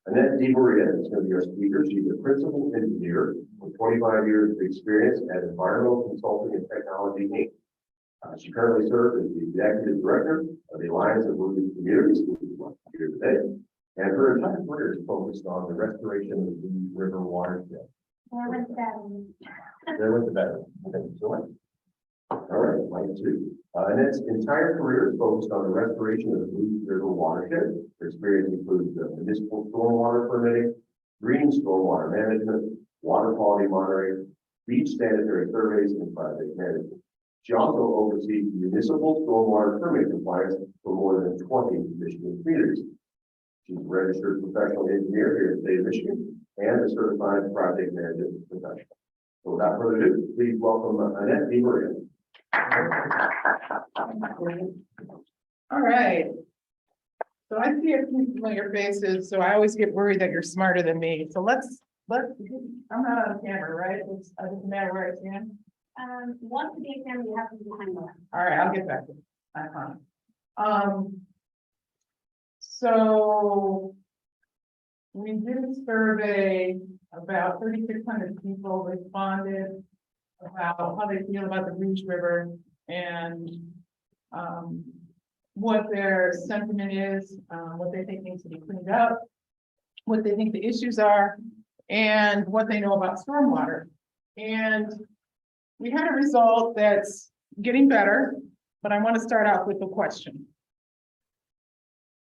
Annette DeMaria is going to be our speaker. She's a principal engineer with 25 years of experience at Environmental Consulting and Technology, Inc. She currently serves as the executive director of the Alliance of Rouge Communities, which is what we're here today. And her entire career is focused on the restoration of the Rouge River Watershed. There with the veteran. There with the veteran. Thank you so much. All right, line two. Annette's entire career is focused on the restoration of the Rouge River Watershed. Her experience includes municipal stormwater permitting, green stormwater management, water quality monitoring, beach sanitary surveys, and project management. She also oversees municipal stormwater permit compliance for more than 20 Michigan communities. She's a registered professional engineer here in the state of Michigan and a certified project management professional. So without further ado, please welcome Annette DeMaria. All right. So I see a few familiar faces, so I always get worried that you're smarter than me. So let's, I'm not on camera, right? It doesn't matter where I stand. Once to be a camera, you have to be behind that. All right, I'll get back to it. I promise. So we did a survey, about 3,600 people responded about how they feel about the Rouge River and what their sentiment is, what they think needs to be cleaned up, what they think the issues are, and what they know about stormwater. And we had a result that's getting better, but I want to start out with a question.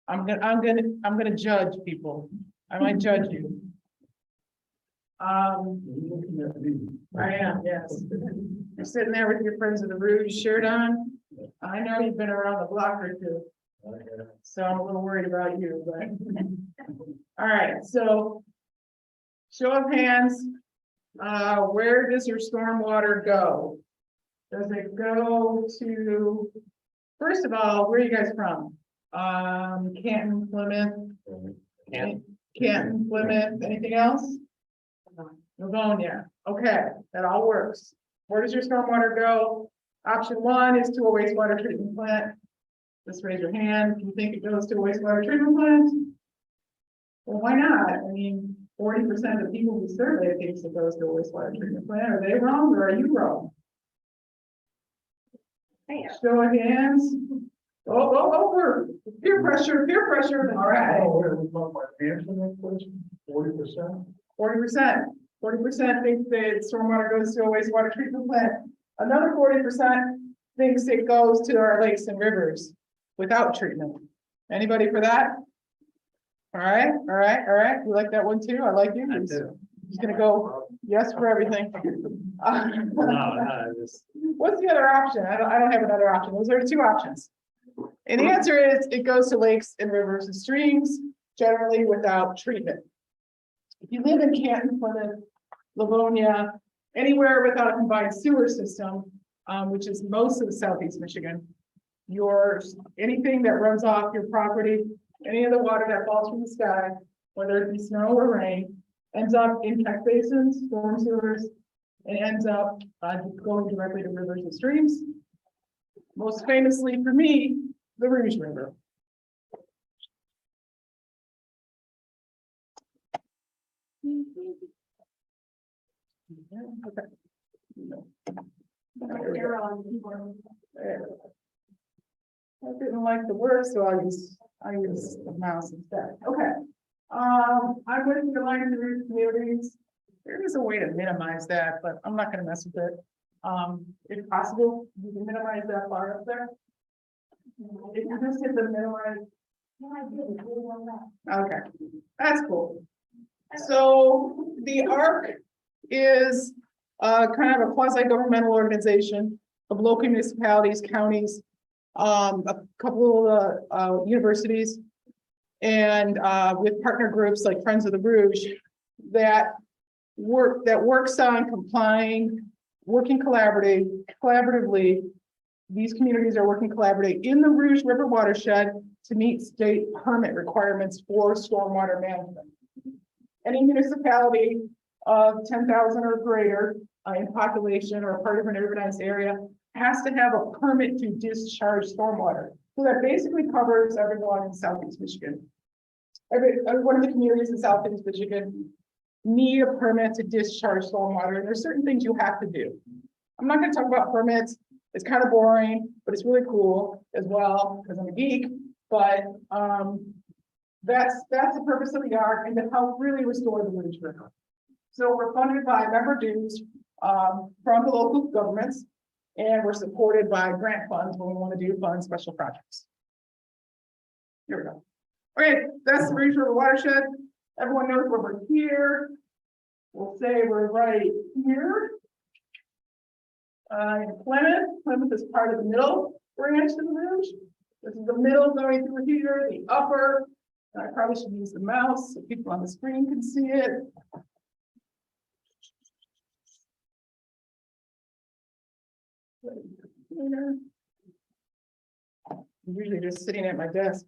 I'm gonna judge people. I might judge you. I am, yes. You're sitting there with your Friends of the Rouge shirt on. I know you've been around the block or two, so I'm a little worried about you, but. All right, so show of hands. Where does your stormwater go? Does it go to, first of all, where are you guys from? Canton, Plymouth? Canton, Plymouth, anything else? Livonia. Okay, that all works. Where does your stormwater go? Option one is to a wastewater treatment plant. Just raise your hand if you think it goes to a wastewater treatment plant. Well, why not? I mean, 40% of people who survey thinks it goes to a wastewater treatment plant. Are they wrong or are you wrong? Show of hands. Over. Peer pressure, peer pressure. All right. 40%. 40%. 40% think that stormwater goes to a wastewater treatment plant. Another 40% thinks it goes to our lakes and rivers without treatment. Anybody for that? All right, all right, all right. You like that one too? I like you. He's gonna go yes for everything. What's the other option? I don't have another option. Those are the two options. And the answer is it goes to lakes and rivers and streams, generally without treatment. If you live in Canton, Plymouth, Livonia, anywhere without a combined sewer system, which is most of the Southeast Michigan, anything that runs off your property, any of the water that falls from the sky, whether it be snow or rain, ends up in catch basins, storm sewers, and ends up going directly to rivers and streams. Most famously for me, the Rouge River. Okay. I didn't like the word, so I use the mouse instead. Okay. I'm with the Alliance of Rouge Communities. There is a way to minimize that, but I'm not going to mess with it. If possible, you can minimize that bar up there. If you just hit the minimize. Okay, that's cool. So the ARC is kind of a quasi-governmental organization of local municipalities, counties, a couple of universities, and with partner groups like Friends of the Rouge that works on complying, working collaboratively. These communities are working collaboratively in the Rouge River Watershed to meet state permit requirements for stormwater management. Any municipality of 10,000 or greater in population or part of an urbanized area has to have a permit to discharge stormwater. So that basically covers everyone in Southeast Michigan. every one of the communities in South Michigan need a permit to discharge stormwater, and there's certain things you have to do. I'm not gonna talk about permits, it's kind of boring, but it's really cool as well, because I'm a geek, but, that's the purpose of the ARC, and to help really restore the Rouge River. So we're funded by member dues, from the local governments, and we're supported by grant funds when we want to fund special projects. Here we go. Okay, that's the Rouge River Watershed. Everyone knows where we're here. We'll say we're right here. In Plymouth is part of the middle branch of the Rouge. This is the middle going through here, the upper. I probably should use the mouse so people on the screen can see it. I'm usually just sitting at my desk.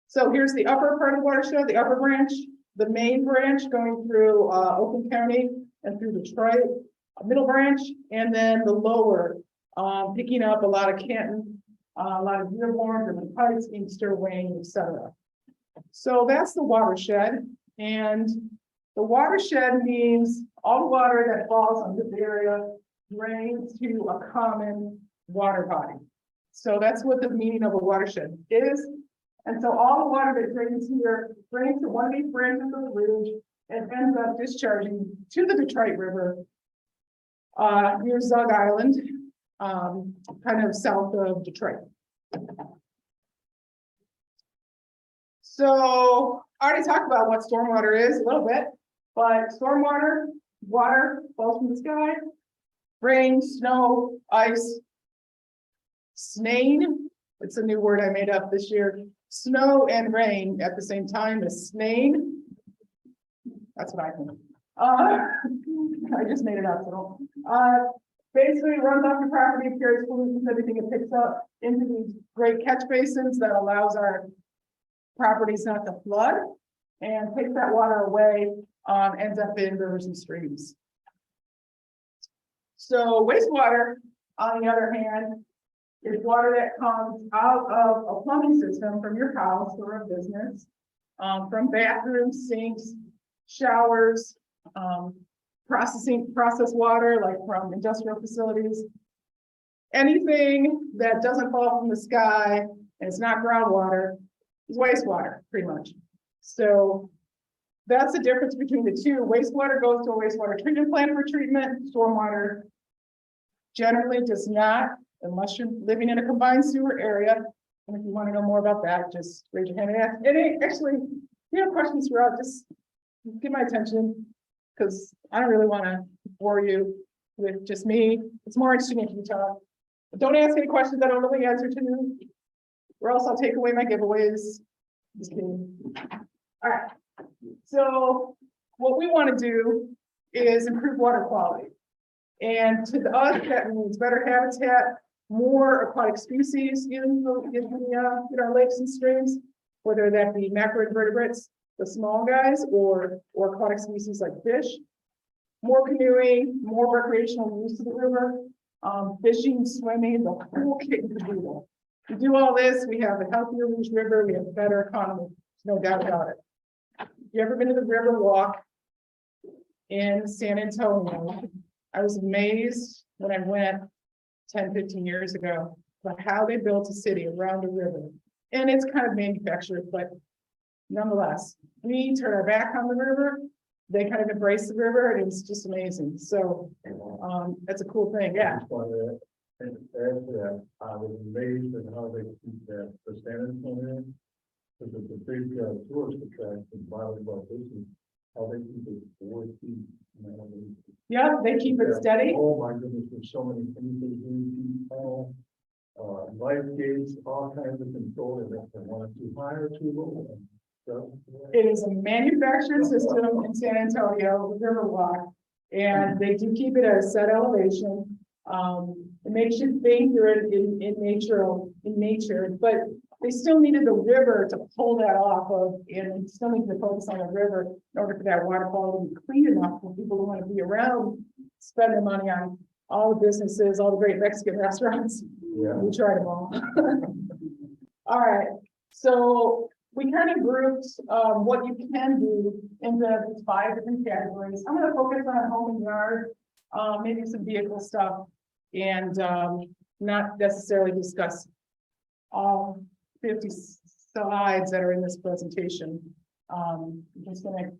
So here's the upper part of the watershed, the upper branch, the main branch going through Oakland County and through Detroit, a middle branch, and then the lower, picking up a lot of Canton, a lot of Dearborn, River Heights, Inkster, Wayne, etc. So that's the watershed, and the watershed means all the water that falls on this area drains to a common water body. So that's what the meaning of a watershed is. And so all the water that drains here drains to one of these branches of the Rouge and ends up discharging to the Detroit River near Zug Island, kind of south of Detroit. So I already talked about what stormwater is a little bit, but stormwater, water falls from the sky, rain, snow, ice, snain. It's a new word I made up this year. Snow and rain at the same time is snain. That's what I think. I just made it up. So basically runs off the property, carries pollutants, everything it picks up into these great catch basins that allows our properties not to flood and takes that water away, ends up in rivers and streams. So wastewater, on the other hand, is water that comes out of a plumbing system from your house or a business, from bathrooms, sinks, showers, processed water like from industrial facilities. Anything that doesn't fall from the sky and it's not groundwater is wastewater, pretty much. So that's the difference between the two. Wastewater goes to a wastewater treatment plant for treatment. Stormwater generally does not, unless you're living in a combined sewer area. And if you want to know more about that, just raise your hand and ask. And actually, if you have questions throughout, just get my attention, because I don't really want to bore you with just me. It's more interesting if you talk. But don't ask any questions I don't know the answer to, or else I'll take away my giveaways. Just kidding. All right. So what we want to do is improve water quality. And to us, that means better habitat, more aquatic species in our lakes and streams, whether that be macroinvertebrates, the small guys, or aquatic species like fish. More canoeing, more recreational use of the river, fishing, swimming, the whole kit and caboodle. To do all this, we have a healthier Rouge River, we have a better economy, no doubt about it. You ever been to the river walk in San Antonio? I was amazed when I went 10, 15 years ago about how they built a city around a river. And it's kind of manufactured, but nonetheless, we turn our back on the river. They kind of embrace the river, and it's just amazing. So that's a cool thing. Yeah. And add to that, I was amazed at how they keep that for San Antonio, because it's a big tourist attraction, volleyball business, how they keep it 4 feet. Yeah, they keep it steady. Oh my goodness, there's so many things they do, life gates, all kinds of control, and if they want it too high or too low. So, It is a manufactured system in San Antonio, the Riverwalk, and they do keep it at a set elevation. It makes you think you're in nature, but they still needed the river to pull that off of, and still need to focus on the river in order for that waterfall to be clean enough for people who want to be around, spend their money on all the businesses, all the great Mexican restaurants. yeah. We tried them all. All right, so we kind of grouped, what you can do into these 5 different categories. I'm gonna focus on home and yard, maybe some vehicle stuff, and, not necessarily discuss all 50 slides that are in this presentation. I'm just gonna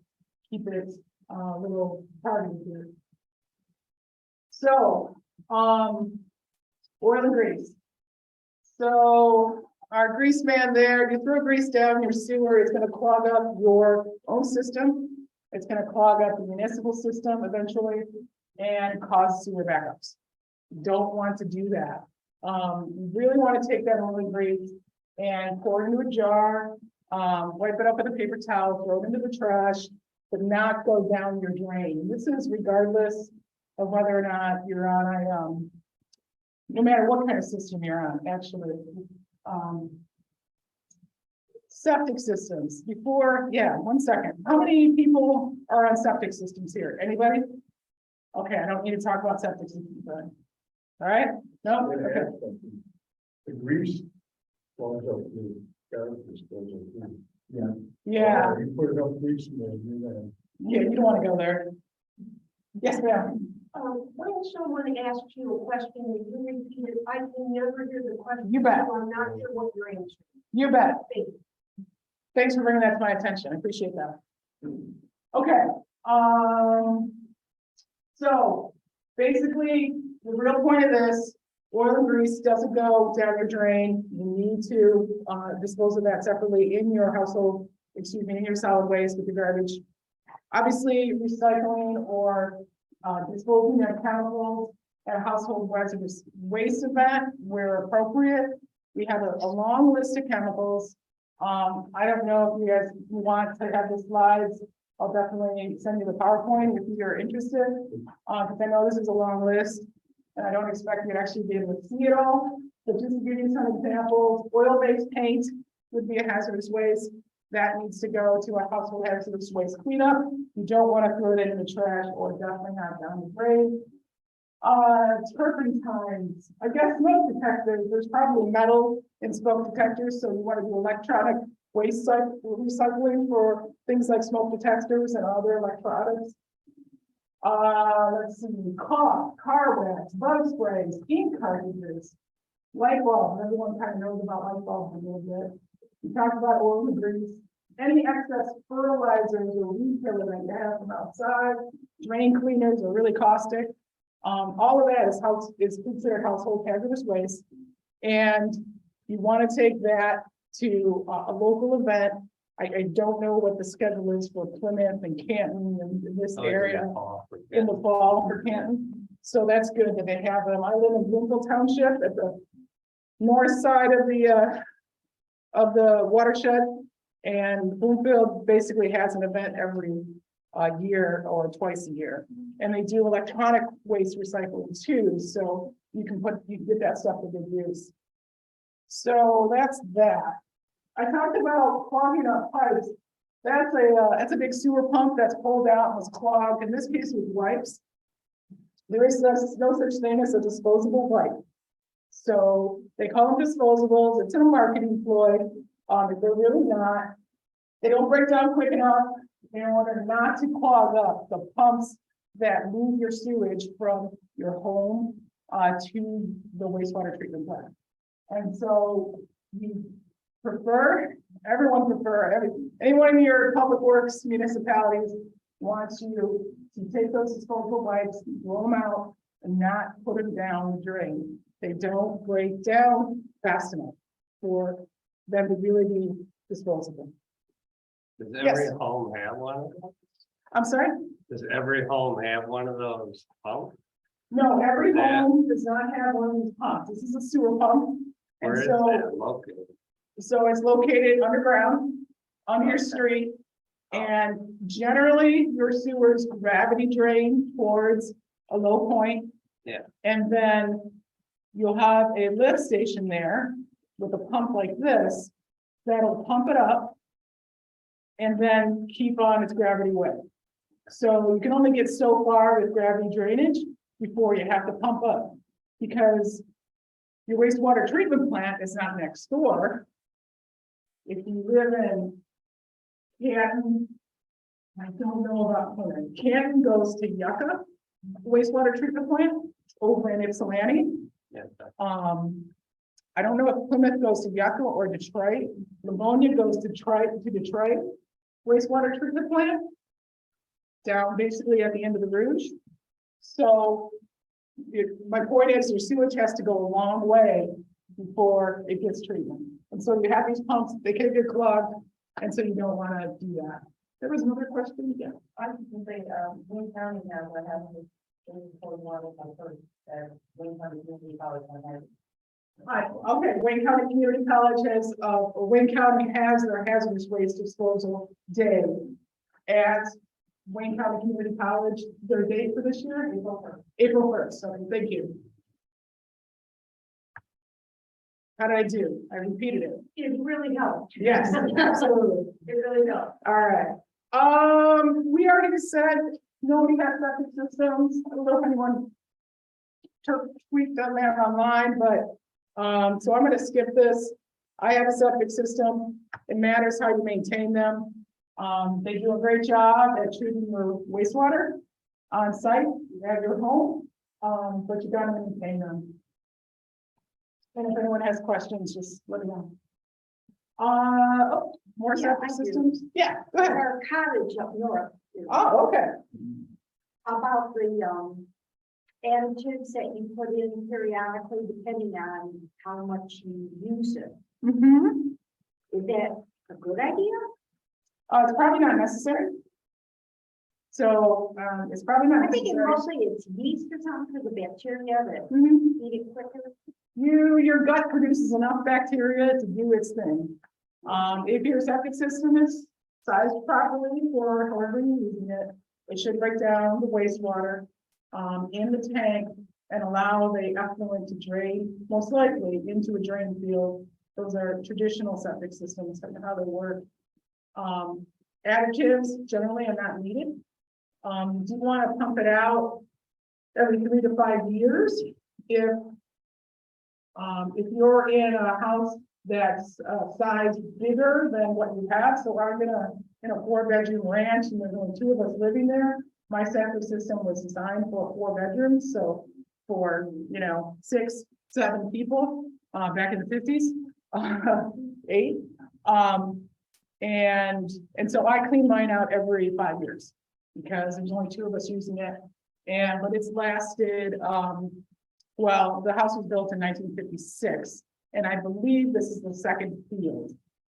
keep it a little targeted here. So, oil and grease. So our grease man there, you throw grease down your sewer, it's gonna clog up your own system. It's gonna clog up the municipal system eventually and cause sewer backups. Don't want to do that. You really want to take that oil and grease and pour it into a jar, wipe it up with a paper towel, throw it into the trash, but not go down your drain. This is regardless of whether or not you're on a, no matter what kind of system you're on, actually. Septic systems, yeah, 1 second. How many people are on septic systems here? Anybody? Okay, I don't need to talk about septic systems then. All right, no, okay. The grease falls up the garbage disposal. Yeah, You put it up grease and then yeah, you don't want to go there. Yes, ma'am. When someone asks you a question, and you repeat it, I can never hear the question. You bet. So I'm not sure what you're answering. You bet. Thank you. Thanks for bringing that to my attention. I appreciate that. Okay, so basically, the real point of this, oil and grease doesn't go down your drain. You need to dispose of that separately in your household, excuse me, in your solid waste with your garbage. Obviously, recycling or disposing of chemicals at a household hazardous waste event where appropriate. We have a long list of chemicals. I don't know if you guys want to have the slides. I'll definitely send you the PowerPoint if you're interested, because I know this is a long list, and I don't expect you to actually be able to see it all. But just to give you some examples, oil-based paint would be a hazardous waste. That needs to go to a household hazardous waste cleanup. You don't want to throw it in the trash or definitely not down the drain. Turpentines, I guess smoke detectors, there's probably metal in smoke detectors, so you want to do electronic waste recycling for things like smoke detectors and other electronics. Let's see, caulk, car wax, bug sprays, ink cartridges, light bulbs. Everyone kind of knows about light bulbs a little bit. We talked about oil and grease, any excess fertilizers or weed killer that you have from outside, drain cleaners are really caustic. All of that is considered household hazardous waste. And you want to take that to a local event. I don't know what the schedule is for Plymouth and Canton and in this area in the fall for Canton. So that's good that they have them. I live in Bloomfield Township at the north side of the watershed, and Bloomfield basically has an event every year or twice a year, and they do electronic waste recycling too. So you can get that stuff to good use. So that's that. I talked about clogging up pipes. That's a big sewer pump that's pulled out and was clogged. In this case, with wipes. There is no such thing as a disposable wipe. So they call them disposables. It's a marketing ploy. They're really not. They don't break down quick enough in order not to clog up the pumps that move your sewage from your home to the wastewater treatment plant. And so anyone in your public works municipalities wants you to take those disposable wipes, blow them out, and not put them down the drain. They don't break down fast enough for them to really be disposable. Does every home have one of those? I'm sorry? Does every home have one of those pumps? No, every home does not have one of these pumps. This is a sewer pump. Where And is so, that located? so it's located underground on your street. And generally your sewers gravity drain towards a low point. Yeah. And then you'll have a lift station there with a pump like this that'll pump it up and then keep on its gravity way. So you can only get so far with gravity drainage before you have to pump up, because your wastewater treatment plant is not next door. If you live in Canton, I don't know about Plymouth. Canton goes to Yucca wastewater treatment plant over in Ypsilanti. Yeah. I don't know if Plymouth goes to Yucca or Detroit. Livonia goes to Detroit wastewater treatment plant, down basically at the end of the Rouge. So my point is, your sewage has to go a long way before it gets treatment. And so you have these pumps, they can get clogged, and so you don't want to do that. There was another question, yeah. I was gonna say, Wayne County has what happened for water, Wayne County Community College has. Hi, okay, Wayne County Community College has, Wayne County has their hazardous waste disposal day at Wayne County Community College. Their date for this year, April 1st, so thank you. How did I do? I repeated it. It really helped. Yes, absolutely. It really helped. All right. We already said nobody has septic systems. I don't know if anyone tweaked on that online, but so I'm going to skip this. I have a septic system. It matters how you maintain them. They do a great job at treating your wastewater on site. You have your home, but you got to maintain them. And if anyone has questions, just let me know. Oh, more Yeah, septic I do. systems? Yeah, go ahead. Our cottage up north. Oh, okay. About the, additives that you put in periodically, depending on how much you use it. Mm-hmm. Is that a good idea? It's probably not necessary. So, it's probably not I think it necessary. mostly it's yeast or something for the bacteria that Mhm. eat it quicker. Your gut produces enough bacteria to do its thing. If your septic system is sized properly for however you're using it, it should break down the wastewater in the tank and allow the effluent to drain, most likely into a drain field. Those are traditional septic systems and how they work. Additives generally are not needed. You do want to pump it out every 3 to 5 years. If you're in a house that's size bigger than what you have, so I'm in a 4-bedroom ranch and there's only 2 of us living there. My septic system was designed for 4 bedrooms, so for 6, 7 people back in the 50s, 8. And so I clean mine out every 5 years because there's only 2 of us using it. But it's lasted, well, the house was built in 1956, and I believe this is the second field.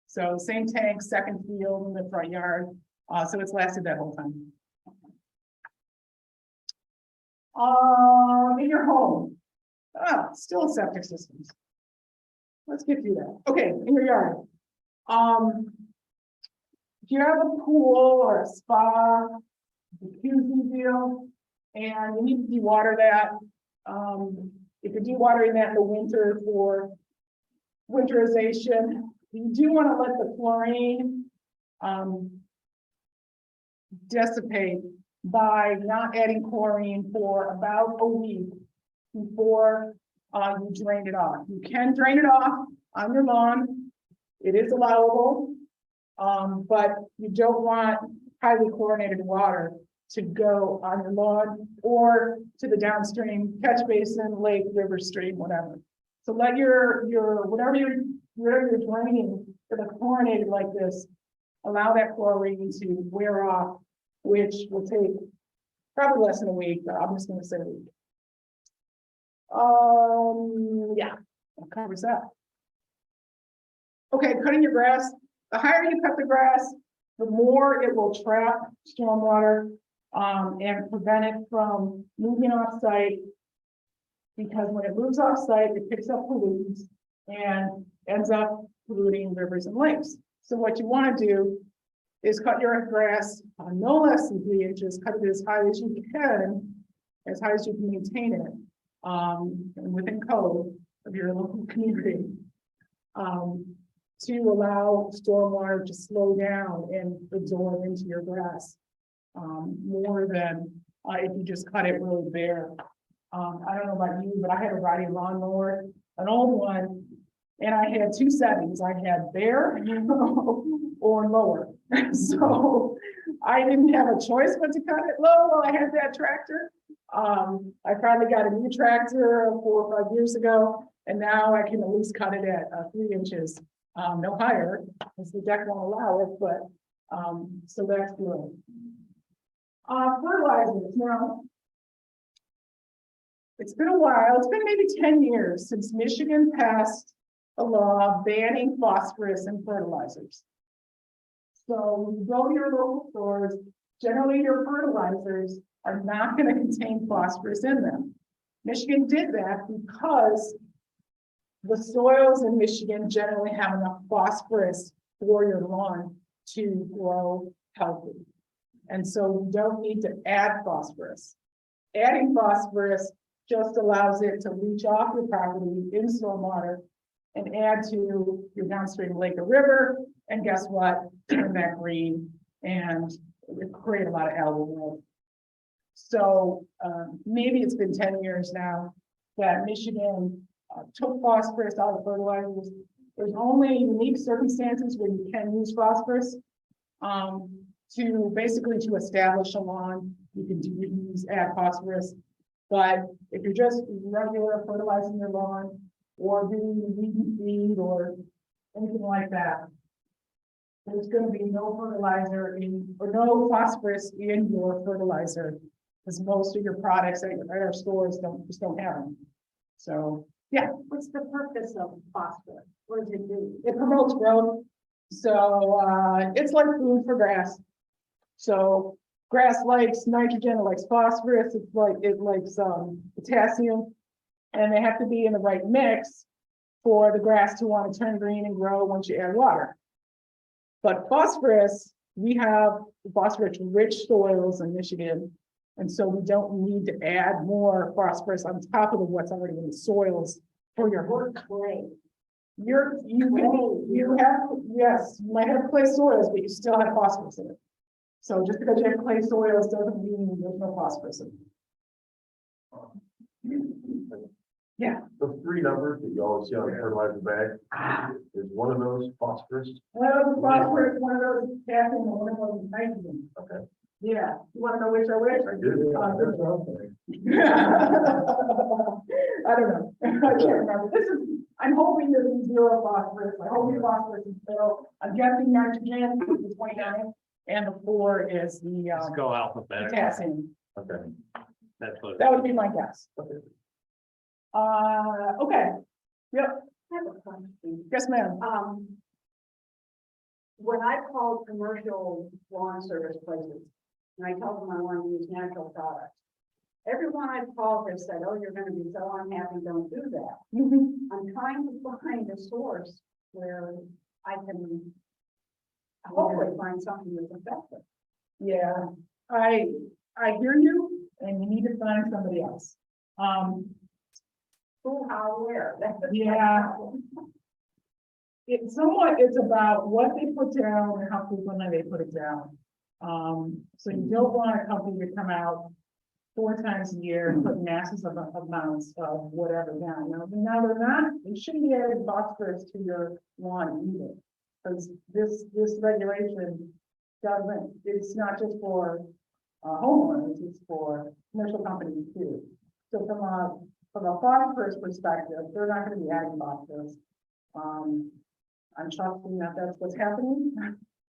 So same tank, second field in the front yard. So it's lasted that whole time. In your home, still septic systems. Let's get through that. Okay, in your yard. If you have a pool or a spa, jacuzzi deal, and you need to dewater that, if you're dewatering that in the winter for winterization, you do want to let the chlorine dissipate by not adding chlorine for about a week before you drain it off. You can drain it off on your lawn. It is allowable, but you don't want highly chlorinated water to go on your lawn or to the downstream catch basin, lake, river, stream, whatever. So let your whatever you're draining that are chlorinated like this, allow that chlorine to wear off, which will take probably less than a week, but I'm just going to say a week. Yeah, that covers that. Okay, cutting your grass. The higher you cut the grass, the more it will trap stormwater and prevent it from moving off site. Because when it moves off site, it picks up pollutants and ends up polluting rivers and lakes. So what you want to do is cut your grass no less than 3 inches, cut it as high as you can, as high as you can maintain it, and within code of your local community, to allow stormwater to slow down and absorb into your grass more than if you just cut it really bare. I don't know about you, but I had a riding lawnmower, an old one, And I had two settings. I had bare or lower. So I didn't have a choice but to cut it low while I had that tractor. I finally got a new tractor 4 or 5 years ago, and now I can at least cut it at 3 inches, no higher, because the deck won't allow it, but, so that's good. Fertilizers, now, it's been a while, it's been maybe 10 years since Michigan passed a law banning phosphorus in fertilizers. So when you go to your local stores, generally your fertilizers are not going to contain phosphorus in them. Michigan did that because the soils in Michigan generally have enough phosphorus for your lawn to grow healthy. And so you don't need to add phosphorus. Adding phosphorus just allows it to leach off your property in stormwater and add to your downstream lake or river. And guess what? Turn that green and create a lot of algal bloom. So maybe it's been 10 years now that Michigan took phosphorus out of fertilizers. There's only unique circumstances where you can use phosphorus to basically to establish a lawn. You can add phosphorus, but if you're just regular fertilizing your lawn or doing weed and feed or anything like that, there's going to be no fertilizer in or no phosphorus in your fertilizer, because most of your products at our stores just don't have them. So yeah. What's the purpose of phosphorus? What does it do? It promotes growth. So it's like food for grass. So grass likes nitrogen, it likes phosphorus, it likes potassium, and they have to be in the right mix for the grass to want to turn green and grow once you add water. But phosphorus, we have phosphorus-rich soils in Michigan, and so we don't need to add more phosphorus on top of what's already in the soils for your Or clay? you have, yes, you might have clay soils, but you still have phosphorus in it. So just because you have clay soils doesn't mean there's no phosphorus in it. Yeah. The 3 numbers that you always see on the fertilizer bag, is one of those phosphorus? One of those phosphorus, one of those potassium, and one of those nitrogen. Okay. Yeah, you want to know which are which? I do. That's what I'm saying. I don't know. I can't remember. I'm hoping there's 0 phosphorus. I hope your phosphorus is 0. I'm guessing nitrogen is the 29, and the 4 is the Let's go alphabetical. potassium. Okay. That's what. That would be my guess. Okay. Okay. Yep. I have a question. Yes, ma'am. When I call commercial lawn service places, and I tell them I want to use natural products, everyone I've called has said, oh, you're gonna be so unhappy, don't do that. I'm trying to find a source where I can hopefully find something that's effective. Yeah, I hear you, and you need to find somebody else. Who, how, where? Yeah. It's about what they put down and how frequently they put it down. So you don't want a company to come out 4 times a year and put masses of amounts of whatever down. Now they shouldn't be adding phosphorus to your lawn either. Because this regulation doesn't, it's not just for homeowners, it's for commercial companies too. So from a phosphorus perspective, they're not going to be adding phosphorus. I'm trusting that that's what's happening,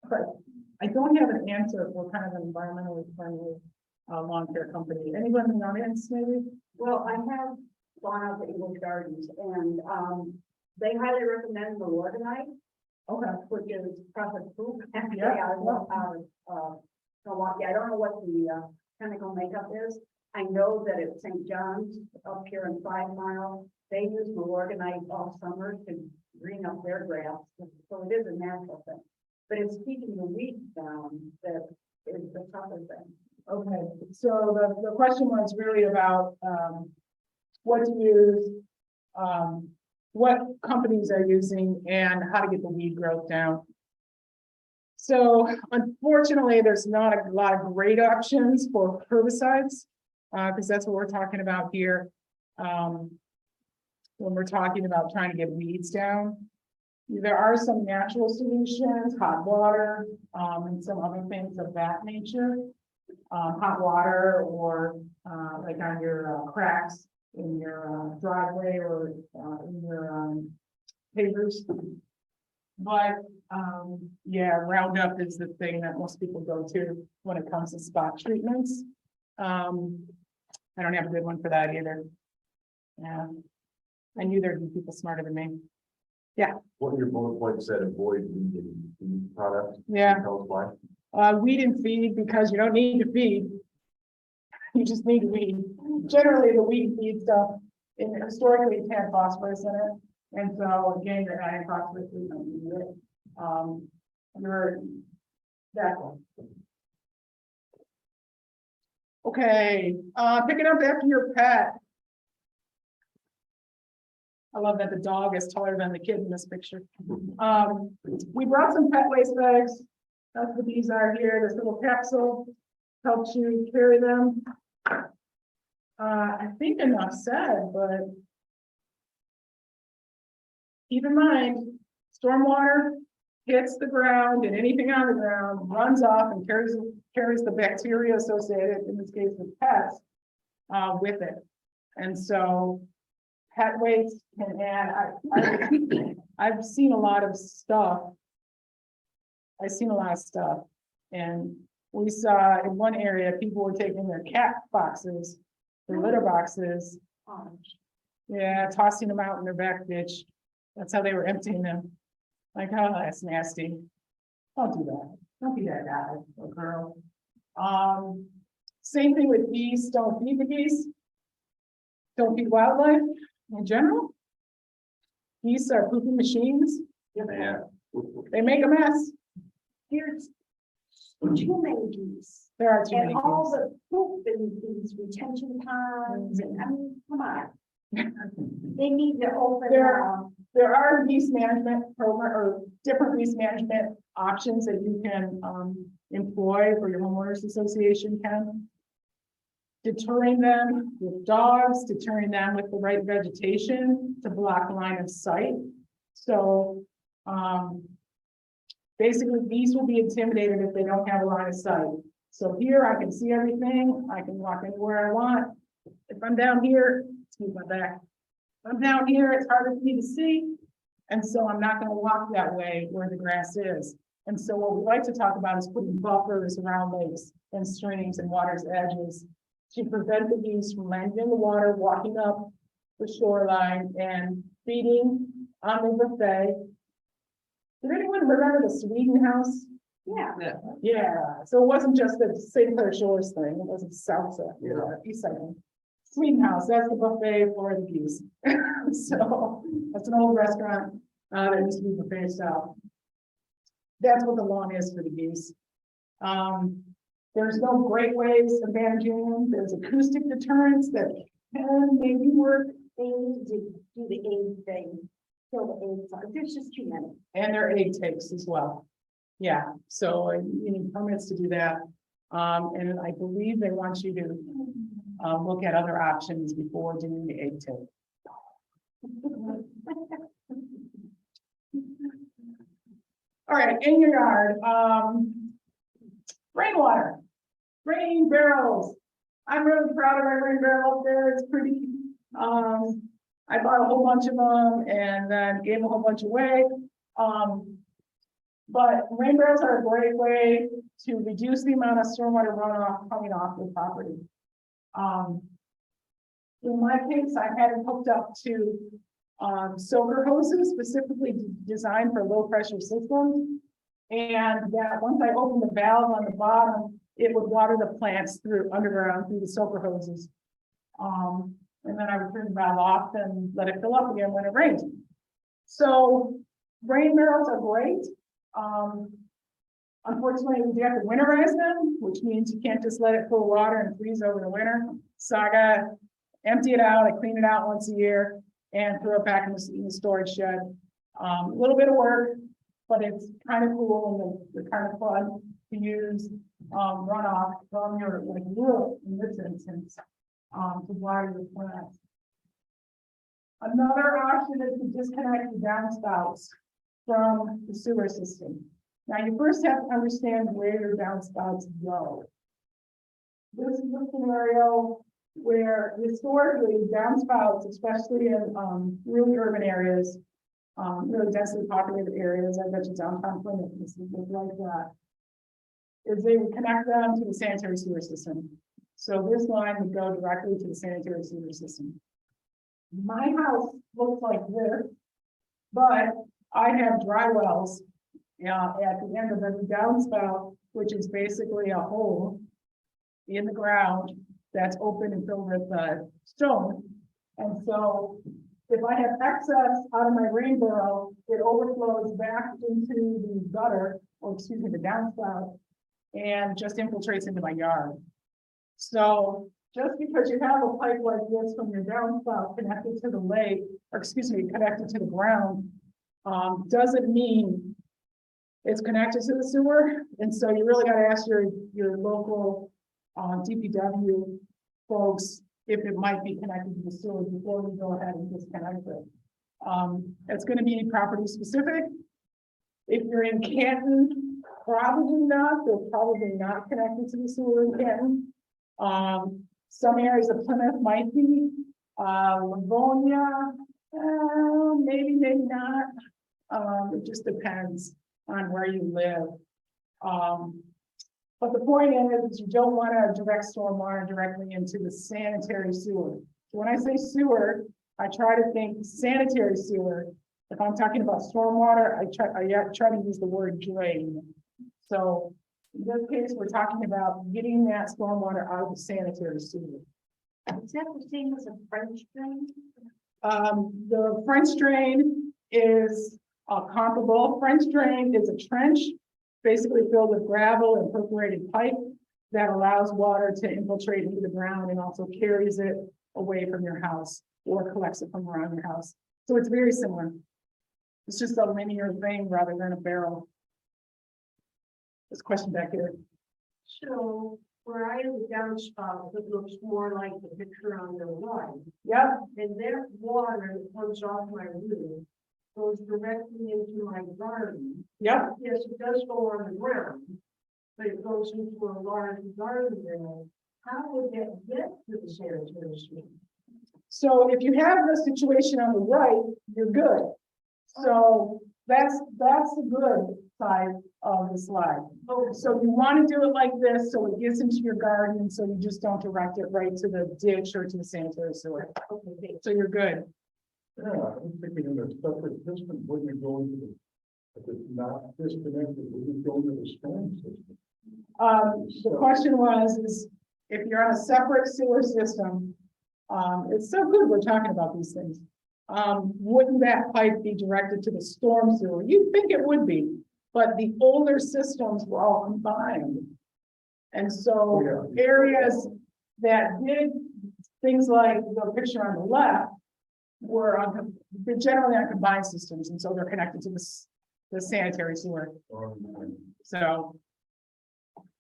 but I don't have an answer for kind of an environmentally friendly lawn care company. Anyone in the audience maybe? Well, I have gone out to English Gardens and they highly recommend the Organite, Okay. which is profit food. Yeah. Milwaukee. I don't know what the chemical makeup is. I know that at St. John's up here in 5 Mile, they use Milorganite all summer to green up their grass. So it is a natural thing, but it's keeping the weeds down that is the tougher thing. Okay, so the question was really about what to use, what companies are using, and how to get the weed growth down. So unfortunately, there's not a lot of great options for herbicides, because that's what we're talking about here. when we're talking about trying to get weeds down. There are some natural solutions, hot water, and some other things of that nature. Hot water or, like on your cracks in your driveway or in your pavers. But, yeah, Roundup is the thing that most people go to when it comes to spot treatments. I don't have a good one for that either. Yeah, I knew there'd be people smarter than me. What your bullet point said, avoid weed products. Yeah. Tell us why. Weed and feed, because you don't need to feed. You just need to weed. Generally, the weed feed stuff, historically, it's had phosphorus in it. And so again, you're adding phosphorus, you don't need it. That one. Okay, picking up after your pet. I love that the dog is taller than the kid in this picture. We brought some pet waste bags. That's what these are here. This little capsule helps you carry them. I think enough said, but keep in mind, stormwater hits the ground and anything on the ground runs off and carries the bacteria associated, in this case with pests, with it. And so pet waste can add, I've seen a lot of stuff. And we saw in one area, people were taking their cat boxes, their litter boxes. Yeah, tossing them out in their back ditch. That's how they were emptying them. Like, oh, that's nasty. Don't do that. Don't be that guy or girl. Same thing with geese. Don't feed the geese. Don't feed wildlife in general. Geese are pooping machines. Yeah. They make a mess. Here's too many geese. There are too many And all geese. the poop in these retention ponds, and I mean, come on. They need to open, There are geese management program or different geese management options that you can employ, or your homeowners association can. Deterring them with dogs, deterring them with the right vegetation to block line of sight. So basically these will be intimidated if they don't have a line of sight. So here I can see everything, I can walk anywhere I want. If I'm down here, excuse my back. If I'm down here, it's harder for me to see. And so I'm not going to walk that way where the grass is. And so what we like to talk about is putting buffers around lakes and streams and water's edges to prevent the geese from landing in the water, walking up the shoreline and feeding on the buffet. Did anyone remember the Sweden house? yeah. Yeah, so it wasn't just the St. Clair Shores thing, it wasn't South Side, Yeah. East Side. Sweden House, that's the buffet for the geese. So that's an old restaurant, that used to be buffet style. That's what the lawn is for the geese. There's no great ways of managing them. There's acoustic deterrents that can maybe work. They need to do the egg thing, kill the eggs, there's just too many. And their egg takes as well. Yeah, so you need permits to do that. And I believe they want you to look at other options before doing the egg take. All right, in your yard, rainwater, rain barrels. I'm really proud of my rain barrel up there. It's pretty. I bought a whole bunch of them and then gave a whole bunch away. But rain barrels are a great way to reduce the amount of stormwater runoff coming off the property. In my case, I had it hooked up to soaker hoses specifically designed for low pressure systems. And that once I opened the valve on the bottom, it would water the plants through underground through the soaker hoses. And then I would turn the valve off and let it fill up again when it rains. So rain barrels are great. Unfortunately, we have to winterize them, which means you can't just let it full of water and freeze over the winter. So I gotta empty it out, I clean it out once a year and throw it back in the storage shed. A little bit of work, but it's kind of cool and the kind of fun to use runoff from your like rural in this instance to water your plants. Another option is to disconnect the downspouts from the sewer system. Now, you first have to understand where your downspouts go. This is a scenario where historically downspouts, especially in really urban areas, really densely populated areas, I bet you downtown Plymouth, this is like that, is they would connect them to the sanitary sewer system. So this line would go directly to the sanitary sewer system. My house looks like this, but I have dry wells at the end of every downspout, which is basically a hole in the ground that's open and filled with stone. And so if I have excess out of my rain barrel, it overflows back into the gutter, or excuse me, the downspout, and just infiltrates into my yard. So just because you have a pipe like this from your downspout connected to the lake, or excuse me, connected to the ground, doesn't mean it's connected to the sewer. And so you really got to ask your local DPW folks if it might be connected to the sewer before you go ahead and disconnect it. It's going to be property specific. If you're in Canton, probably not. They're probably not connected to the sewer in Canton. Some areas of Plymouth might be. Livonia, maybe, maybe not. It just depends on where you live. But the point is you don't want to direct stormwater directly into the sanitary sewer. So when I say sewer, I try to think sanitary sewer. If I'm talking about stormwater, I try to use the word drain. So in this case, we're talking about getting that stormwater out of the sanitary sewer. Is that the same as a French drain? The French drain is comparable. French drain is a trench basically filled with gravel and perforated pipe that allows water to infiltrate into the ground and also carries it away from your house or collects it from around your house. So it's very similar. It's just a linear thing rather than a barrel. This question back here. So where I have a downspout, it looks more like the picture on the right. Yep, And that water that comes off my roof goes directly into my garden. yep. Yes, it does go on the ground, but it goes into a large garden area. How would that get to the sanitary stream? So if you have the situation on the right, you're good. So that's the good side of the slide. Oh, So you want to do it like this, so it gets into your garden, so you just don't direct it right to the ditch or to the sanitary sewer. okay. So you're good. Yeah, I'm thinking in a separate system, wouldn't it go into the, if it's not disconnected, wouldn't it go into the storm system? The question is if you're on a separate sewer system, it's so good we're talking about these things. Wouldn't that pipe be directed to the storm sewer? You'd think it would be, but the older systems were all combined. And so areas that did things like the picture on the left were they're generally on combined systems, and so they're connected to the sanitary sewer. So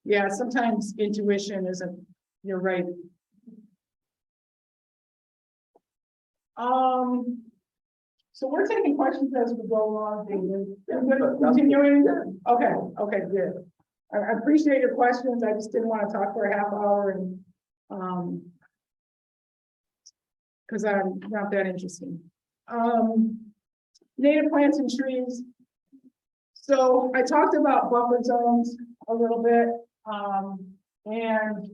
yeah, sometimes intuition isn't, you're right. So we're taking questions as we go along, David. Continuing? Okay, good. I appreciate your questions. I just didn't want to talk for a half hour and, because I'm not that interesting. Native plants and trees. So I talked about buffer zones a little bit. And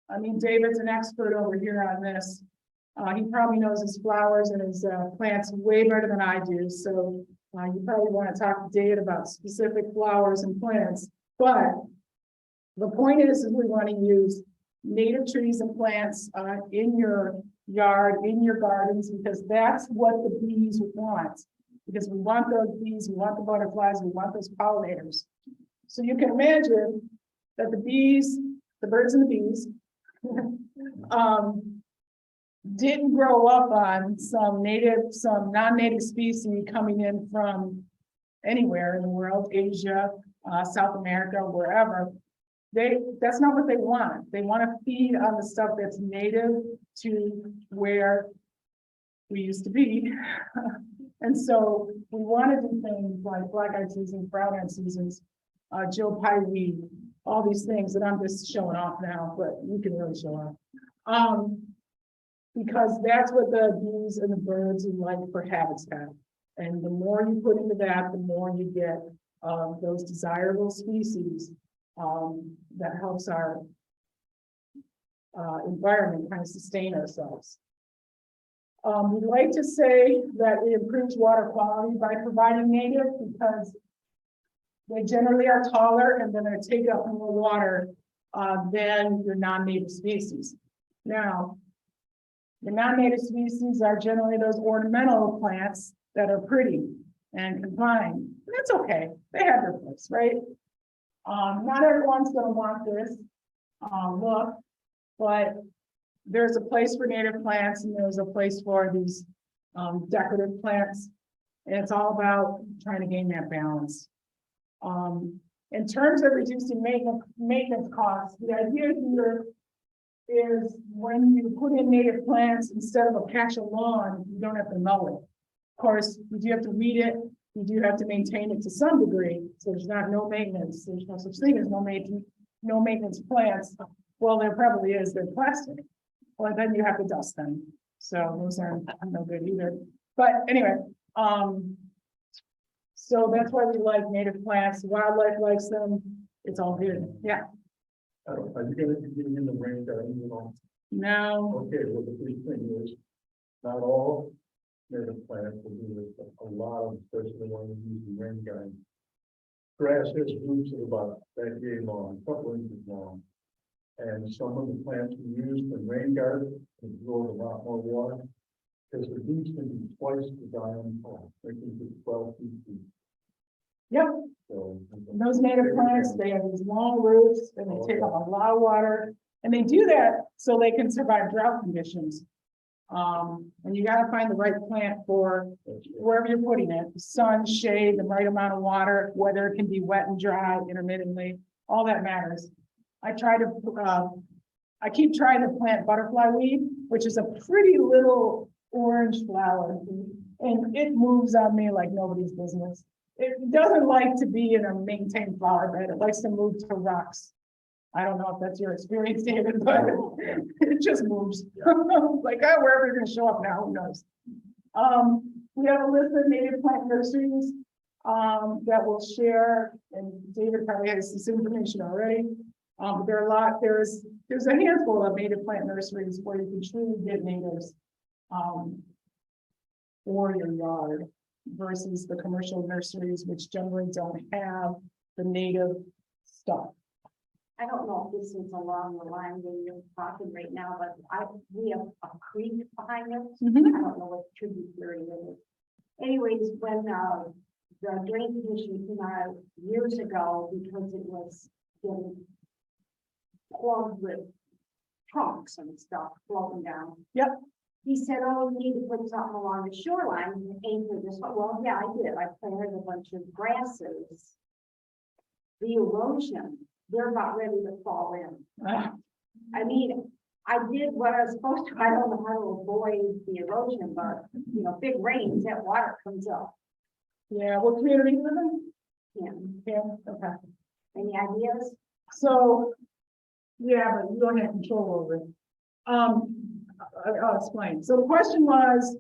I mean, David's an expert over here on this. He probably knows his flowers and his plants way better than I do. So you probably want to talk to David about specific flowers and plants. But the point is we want to use native trees and plants in your yard, in your gardens, because that's what the bees want. Because we want those bees, we want the butterflies, we want those pollinators. So you can imagine that the bees, the birds and the bees, didn't grow up on some non-native species coming in from anywhere in the world, Asia, South America, wherever. That's not what they want. They want to feed on the stuff that's native to where we used to be. And so we want to do things like black-eyed seasons, brown-eyed seasons, Joe Pye weed, all these things that I'm just showing off now, but you can really show off. Because that's what the bees and the birds like for habitat. And the more you put into that, the more you get those desirable species that helps our environment kind of sustain ourselves. We'd like to say that it improves water quality by providing native because they generally are taller and then they take up more water than your non-native species. Now, the non-native species are generally those ornamental plants that are pretty and confined. That's okay. They have their place, right? Not everyone's going to want this look, but there's a place for native plants and there's a place for these decorative plants. And it's all about trying to gain that balance. In terms of reducing maintenance costs, the idea here is when you put in native plants, instead of a patch of lawn, you don't have to mow it. Of course, you do have to weed it, you do have to maintain it to some degree, so there's no maintenance, there's no such thing as no maintenance plants. Well, there probably is, they're plastic. Well, then you have to dust them, so those aren't no good either. But anyway, so that's why we like native plants, wildlife likes them, it's all good, yeah. Are you gonna be getting in the rain garden, you know? No, Okay, well, the big thing is, not all native plants will do this, a lot of, especially the ones that use the rain garden. Grass has roots of about that big long, a couple inches long. And some of the plants we use for rain garden absorb a lot more water. Because the roots can be twice the diameter, they can be 12 feet deep. yep. So. Those native plants, they have these long roots and they take up a lot of water. And they do that so they can survive drought conditions. And you gotta find the right plant for wherever you're putting it, sun, shade, the right amount of water, whether it can be wet and dry intermittently, all that matters. I keep trying to plant butterfly weed, which is a pretty little orange flower. And it moves on me like nobody's business. It doesn't like to be in a maintained flower bed. It likes to move to rocks. I don't know if that's your experience, David, but it just moves. Like, oh, wherever you're gonna show up now, who knows? We have a list of native plant nurseries that we'll share, and David probably has this information already. But there are a lot, there's a handful of native plant nurseries where you can truly get natives for your yard versus the commercial nurseries, which generally don't have the native stuff. I don't know if this is along the line where you're talking right now, but we have a creek behind us. I don't know what tributary it is. Anyways, when the drain commission came out years ago, because it was getting plugged with trunks and stuff floating down. Yep. He said, oh, you need to put something along the shoreline and anchor this. Well, yeah, I did. I planted a bunch of grasses. The erosion, they're about ready to fall in. I mean, I did what I was supposed to. I don't know how to avoid the erosion, but you know, big rains, that water comes up. Yeah, what community do you live in? Yeah. Yeah, okay. Any ideas? So, yeah, but you don't have control over it. I'll explain. So the question was,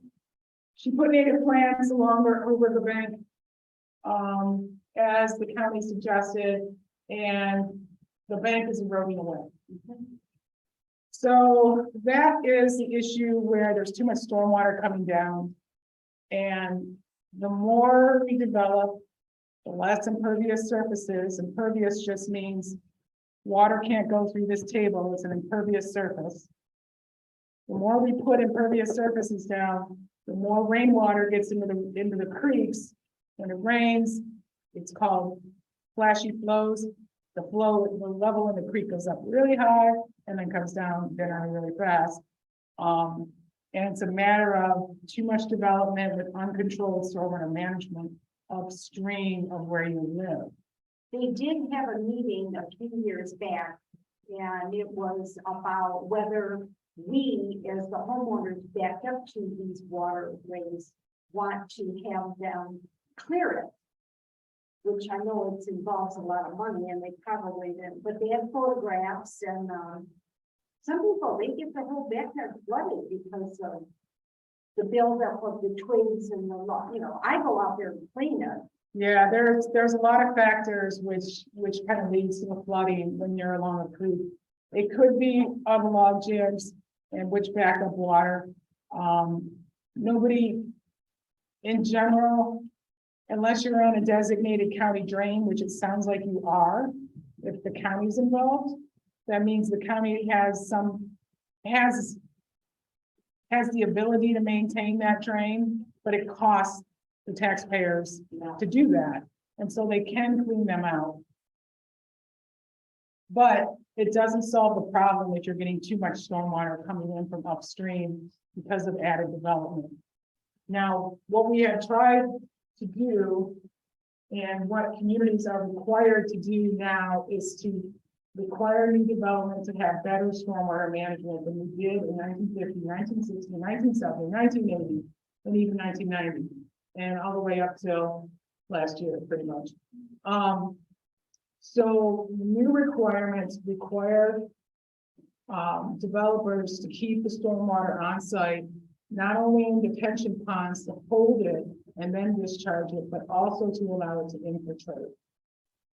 she put native plants along the riverbank, as the county suggested, and the bank is eroding away. So that is the issue where there's too much stormwater coming down. And the more we develop, the less impervious surfaces. Impervious just means water can't go through this table. It's an impervious surface. The more we put impervious surfaces down, the more rainwater gets into the creeks. When it rains, it's called flashy flows. The level in the creek goes up really high and then comes down very, really fast. And it's a matter of too much development with uncontrolled stormwater management upstream of where you live. They did have a meeting a few years back And it was about whether we, as the homeowners backed up to these waterways, want to have them clear it. Which I know it involves a lot of money and they probably didn't, but they had photographs and, some people, they get their whole backyard flooded because of the buildup of the twigs and the, I go out there and clean it. Yeah, there's a lot of factors which kind of leads to the flooding when you're along a creek. It could be on log jams and which back up water. Nobody in general, unless you're on a designated county drain, which it sounds like you are, if the county's involved, that means the county has the ability to maintain that drain, but it costs the taxpayers to do that. And so they can clean them out. But it doesn't solve the problem if you're getting too much stormwater coming in from upstream because of added development. Now, what we have tried to do and what communities are required to do now is to require new development to have better stormwater management than we did in 1950, 1960, 1970, 1980, and even 1990, and all the way up till last year, pretty much. So new requirements require developers to keep the stormwater on site, not only in detention ponds to hold it and then discharge it, but also to allow it to infiltrate.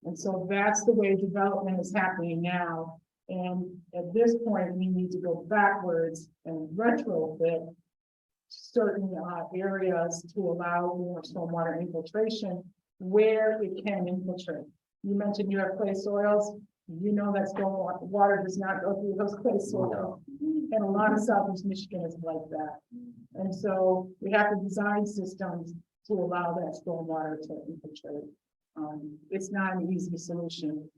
And so that's the way development is happening now. And at this point, we need to go backwards and retrofit certain areas to allow more stormwater infiltration where it can infiltrate. You mentioned you have clay soils. You know that stormwater does not go through those clay soils. And a lot of Southeast Michigan is like that. And so we have to design systems to allow that stormwater to infiltrate. It's not an easy solution.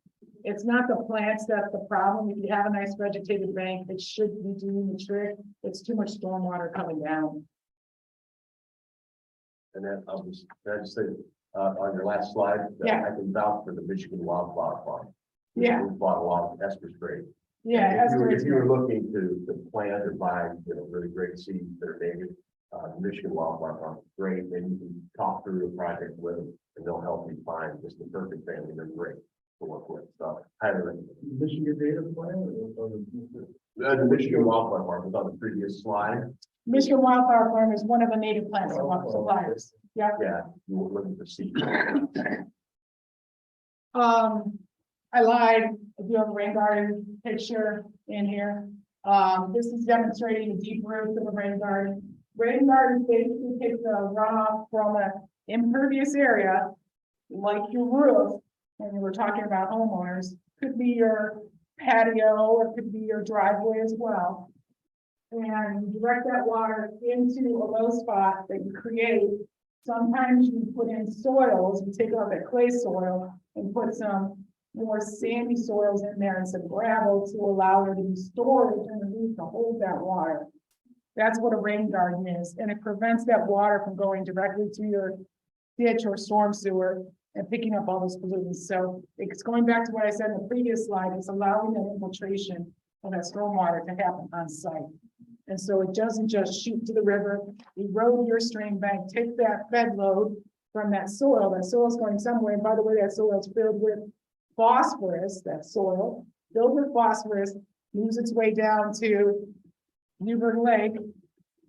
It's not the plants that's the problem. If you have a nice vegetated bank, it should be doing the trick. It's too much stormwater coming down. And then can I just say, on your last slide, Yeah. I can vouch for the Michigan Wildflower Farm. Yeah. We bought a lot of Esther spray. Yeah, If you were looking to plant or buy, really great seeds that are native, Michigan Wildflower Farm, great, and you can talk through the project with them, and they'll help you find just the perfect family. They're great to work with. So highly recommend. Michigan data plan The Michigan Wildflower Farm was on the previous slide. Michigan Wildflower Farm is one of the native plant suppliers. Yeah. Yeah, you were looking for seeds. I lied. I do have a rain garden picture in here. This is demonstrating the deep roots of a rain garden. Rain gardens basically take the runoff from an impervious area, like your roof, and we're talking about homeowners, could be your patio or it could be your driveway as well. And you direct that water into a low spot that you create. Sometimes you put in soils, you take out that clay soil and put some more sandy soils in there and some gravel to allow there to be storage underneath to hold that water. That's what a rain garden is, and it prevents that water from going directly to your ditch or storm sewer and picking up all those pollutants. So it's going back to what I said in the previous slide, it's allowing that infiltration of that stormwater to happen on site. And so it doesn't just shoot to the river, erode your stream bank, take that bed load from that soil is going somewhere. And by the way, that soil is filled with phosphorus, that soil filled with phosphorus, moves its way down to Newburgh Lake,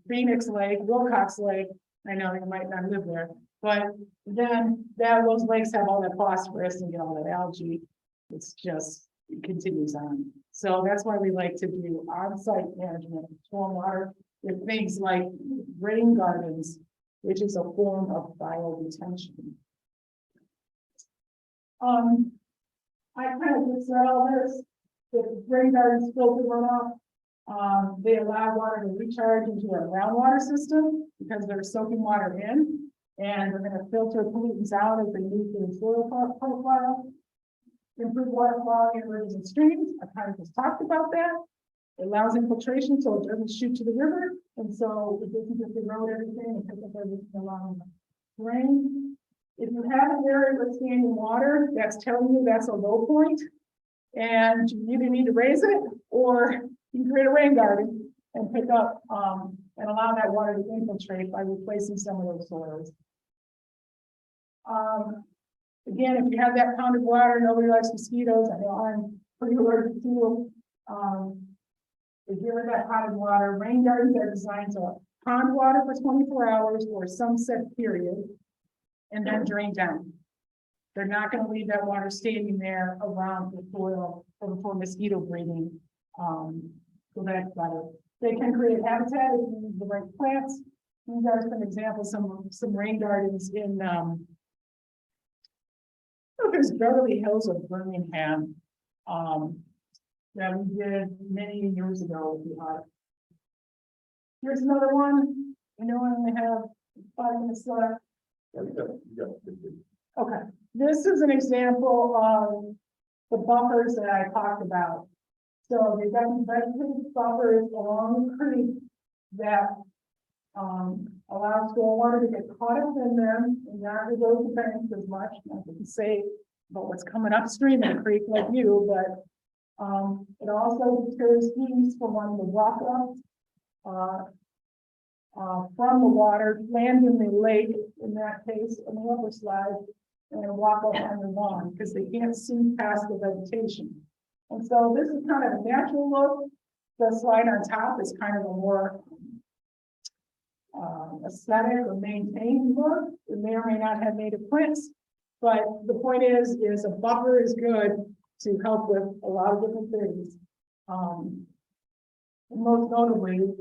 Phoenix Lake, Wilcox Lake. I know you might not live there, but then those lakes have all that phosphorus and get all that algae. It's just, it continues on. So that's why we like to do on-site management of stormwater with things like rain gardens, which is a form of bioretention. I kind of just said all this, the rain gardens filter runoff. They allow water to recharge into a groundwater system because they're soaking water in, and they're going to filter pollutants out as they move through the soil profile. Improve water quality in rivers and streams. I kind of just talked about that. It allows infiltration so it doesn't shoot to the river, and so it doesn't just erode everything and pick up everything along the drain. If you have an area with standing water, that's telling you that's a low point. And you either need to raise it, or you can create a rain garden and pick up, and allow that water to infiltrate by replacing some of those soils. Again, if you have that ponded water, nobody likes mosquitoes. I know I'm pretty allergic to them. If you're in that ponded water, rain gardens are designed to pond water for 24 hours or some set period, and then drain down. They're not going to leave that water standing there around the soil for mosquito breeding. So that's better. They can create habitat if you use the right plants. These are some examples, some rain gardens in, there's Beverly Hills of Birmingham, that we did many years ago with the art. Here's another one. Anyone have 5 minutes left? Okay, this is an example of the buffers that I talked about. So they've got these vegetative buffers along the creek that allow stormwater to get caught up in them and not to go to banks as much. I can say about what's coming upstream in the creek like you, but it also deters geese from wanting to walk up from the water, land in the lake, in that case, on the upper slide, and walk up on the lawn because they can't see past the vegetation. And so this is kind of a natural look. The slide on top is kind of a more aesthetic or maintained look. It may or may not have native plants, but the point is a buffer is good to help with a lot of different things. Most notably,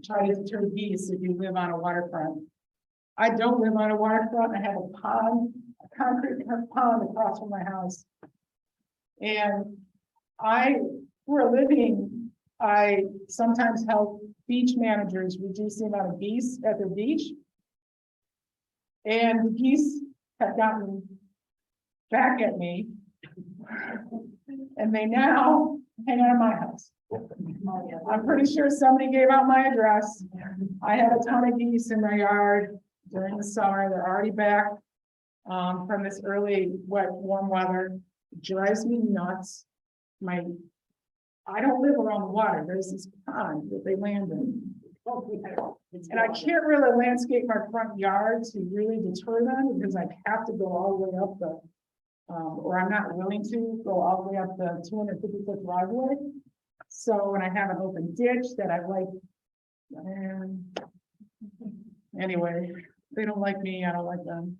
try to deter geese if you live on a waterfront. I don't live on a waterfront. I have a pond, a concrete pond across from my house. And for a living, I sometimes help beach managers reduce the amount of geese at their beach. And the geese have gotten back at me. And they now hang out at my house. I'm pretty sure somebody gave out my address. I have a ton of geese in my yard during the summer. They're already back from this early wet, warm weather. It drives me nuts. I don't live around the water. There's this pond that they land in. And I can't really landscape my front yard to really deter them because I have to go all the way up the, or I'm not willing to go all the way up the 250-foot driveway. So when I have an open ditch that I like, anyway, they don't like me, I don't like them.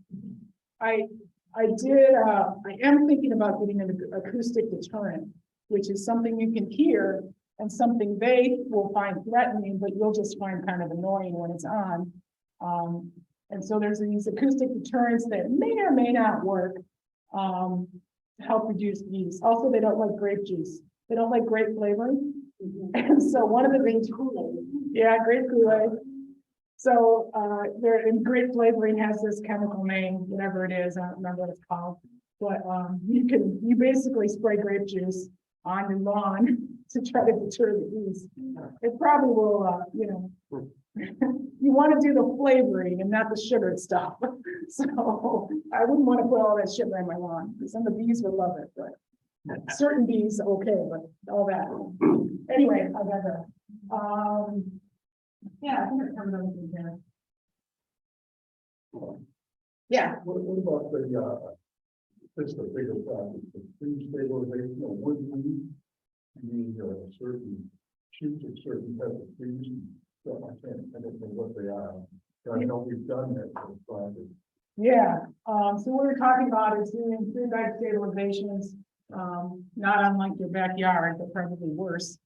I am thinking about getting an acoustic deterrent, which is something you can hear and something they will find threatening, but you'll just find kind of annoying when it's on. And so there's these acoustic deterrents that may or may not work to help reduce geese. Also, they don't like grape juice. They don't like grape flavoring. And so one of the things, yeah, grape Kool-Aid. So grape flavoring has this chemical name, whatever it is, I don't remember what it's called. But you basically spray grape juice on your lawn to try to deter the geese. It probably will, you want to do the flavoring and not the sugared stuff. So I wouldn't want to put all that sugar in my lawn because then the bees would love it, but certain bees, okay, but all that. Anyway, I got that. Yeah, I think I covered everything here. Yeah. What about just the bigger problem, the tree stabilization, wood weed? You need certain shoots of certain type of trees. So I don't know what they are. I know we've done that for the project. Yeah, so what we're talking about is doing tree bag stabilizations, not unlike your backyard, but probably worse.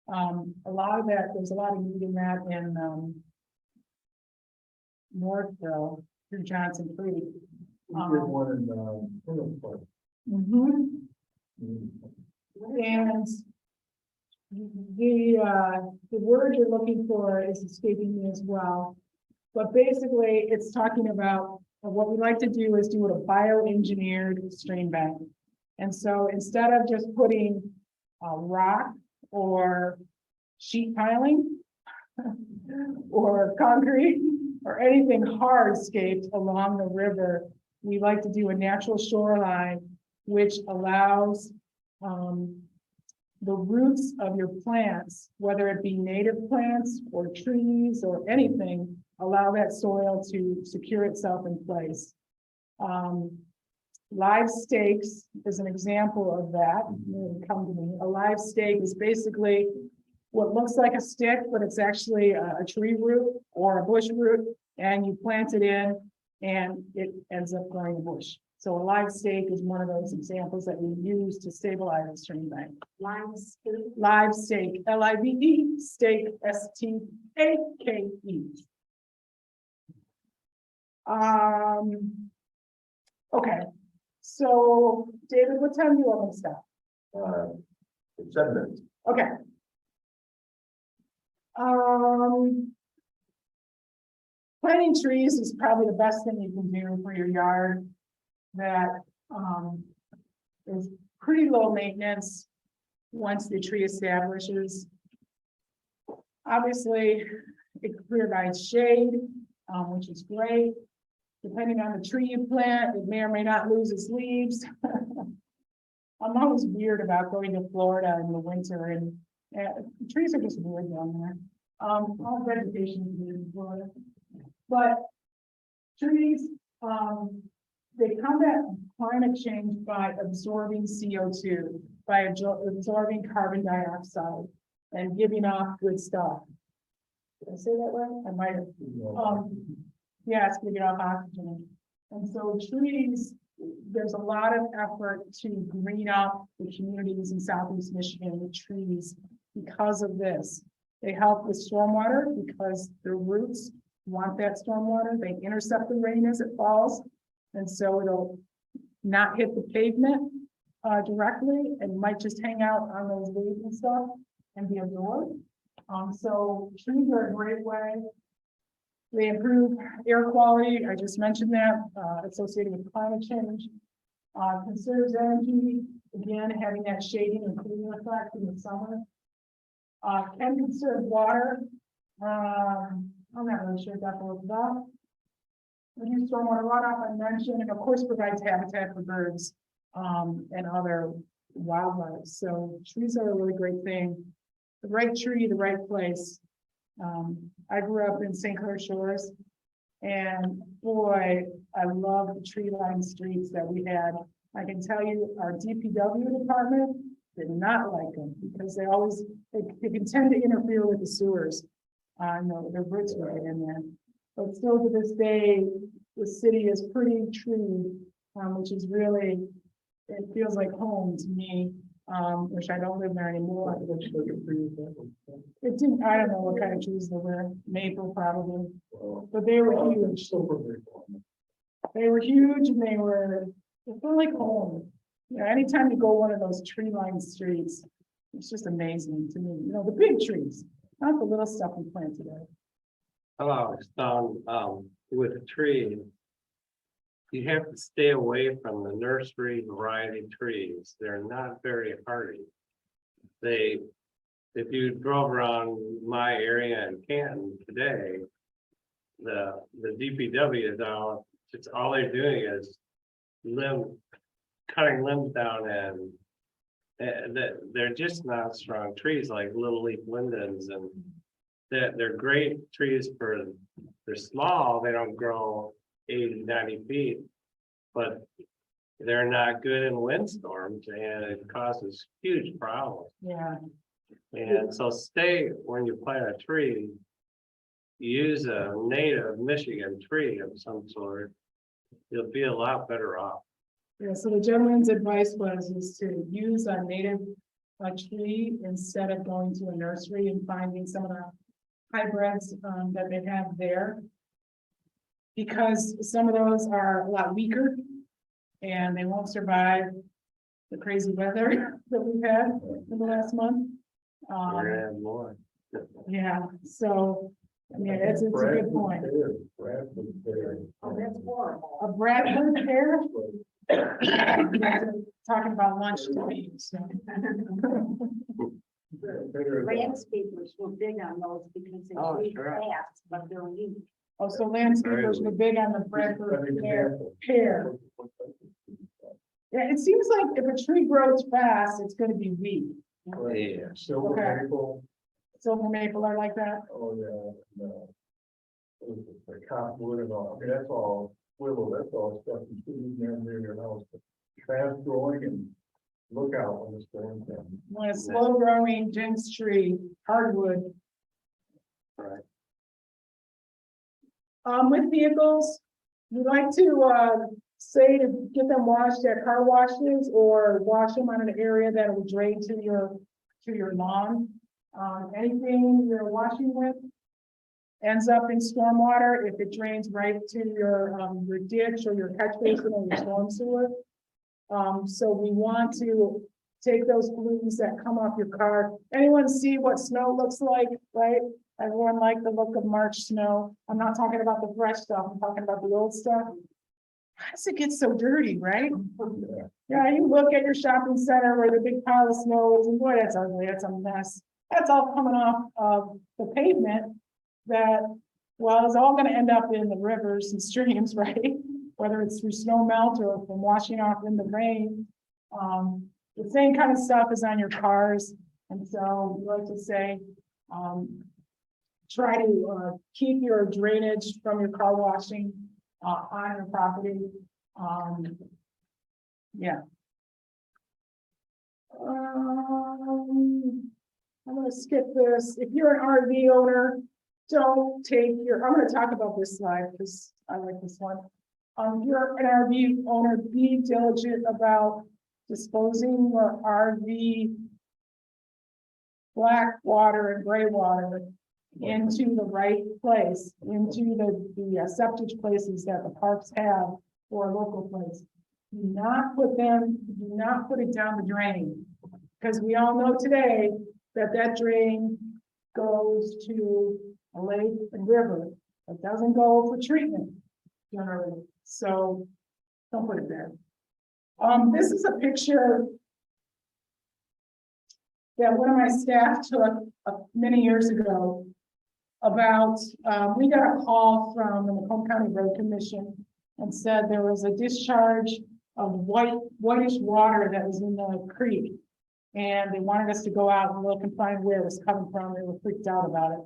A lot of that, there's a lot of need in that in Northville through Johnson Creek. We did one in Plymouth Park. And the word you're looking for is escaping me as well. But basically, it's talking about what we like to do is do a bioengineered stream bank. And so instead of just putting rock or sheet piling or concrete or anything hardscaped along the river, we like to do a natural shoreline, which allows the roots of your plants, whether it be native plants or trees or anything, allow that soil to secure itself in place. Live stakes is an example of that. Come to me. A live stake is basically what looks like a stick, but it's actually a tree root or a bush root, and you plant it in and it ends up growing a bush. So a live stake is one of those examples that we use to stabilize a stream bank. Live stake, L-I-V-E, stake, S-T-A-K-E. Okay, so David, what time do you want me to stop? 7 minutes. Okay. Planting trees is probably the best thing you can do for your yard. That is pretty low maintenance once the tree establishes. Obviously, it provides shade, which is great. Depending on the tree you plant, it may or may not lose its leaves. I'm always weird about going to Florida in the winter, and trees are just weird down there. All vegetation is weird in Florida, but trees, they combat climate change by absorbing CO2, by absorbing carbon dioxide and giving off good stuff. Did I say that right? I might have. Yeah, it's gonna get off oxygen. And so trees, there's a lot of effort to green up the communities in Southeast Michigan with trees because of this. They help with stormwater because their roots want that stormwater. They intercept the rain as it falls. And so it'll not hit the pavement directly and might just hang out on those leaves and stuff and be absorbed. So trees are a great way. They improve air quality. I just mentioned that, associated with climate change. Conserves energy, again, having that shading and cooling effect in the summer. Can conserve water. I'm not really sure what that was about. Reduce stormwater runoff, I mentioned, and of course provides habitat for birds and other wildlife. So trees are a really great thing. The right tree, the right place. I grew up in St. Clair Shores, and boy, I love the tree-lined streets that we had. I can tell you, our DPW department did not like them because they can tend to interfere with the sewers. Their roots right in there. But still to this day, the city is pretty treed, which is really, it feels like home to me, which I don't live there anymore. It didn't, I don't know what kind of trees they were, maple probably, but they were huge. They were huge and they feel like home. You know, anytime you go one of those tree-lined streets, it's just amazing to me. You know, the big trees, not the little stuff we planted there. I've always found with a tree, you have to stay away from the nursery variety trees. They're not very hardy. If you drove around my area in Canton today, the DPW is out, it's all they're doing is cutting limbs down, and they're just not strong trees like little leaf lindens, and they're great trees they're small, they don't grow 80, 90 feet, but they're not good in windstorms and it causes huge problems. Yeah. And so when you plant a tree, use a native Michigan tree of some sort, you'll be a lot better off. Yeah, so the gentleman's advice is to use a native tree instead of going to a nursery and finding some of the hybrids that they have there. Because some of those are a lot weaker and they won't survive the crazy weather that we've had in the last month. We're gonna have more. Yeah, so yeah, it's a good point. Oh, that's horrible. A Bradford pear? Talking about lunch to me, so. Landscapers were big on those because they Oh, breed sure. fast, but they're weak. Oh, so landscapers were big on the Bradford pear. Yeah, it seems like if a tree grows fast, it's gonna be weak. Yeah. Silver Okay. maple, Silver maple are like that. oh, yeah, no. The cottonwood and all, I mean, that's all willow, that's all stuff you shouldn't have near your house. But fast growing and look out when the storm comes. When a slow growing dense tree, hardwood. Right. With vehicles, we like to, say to get them washed at car washes or wash them on an area that will drain to your lawn. Anything you're washing with ends up in stormwater if it drains right to your ditch or your catch basin or your storm sewer. So we want to take those pollutants that come off your car. Anyone see what snow looks like, right? Everyone like the look of March snow. I'm not talking about the fresh stuff, I'm talking about the old stuff. How does it get so dirty, right? Yeah, you look at your shopping center where the big pile of snow is, and boy, that's ugly, that's a mess. That's all coming off of the pavement that, well, it's all gonna end up in the rivers and streams, right? Whether it's through snow melt or from washing off in the rain. The same kind of stuff is on your cars. And so we like to say, try to keep your drainage from your car washing on your property. Yeah. I'm gonna skip this. If you're an RV owner, don't take your, I'm gonna talk about this slide because I like this one. If you're an RV owner, be diligent about disposing your RV black water and gray water into the right place, into the septic places that the parks have for a local place. Do not put it down the drain. Because we all know today that drain goes to a lake and river. It doesn't go for treatment generally. So don't put it there. This is a picture that one of my staff took many years ago about, we got a call from the Macomb County Road Commission and said there was a discharge of whitish water that was in the creek. And they wanted us to go out and look and find where it was coming from. They were freaked out about it.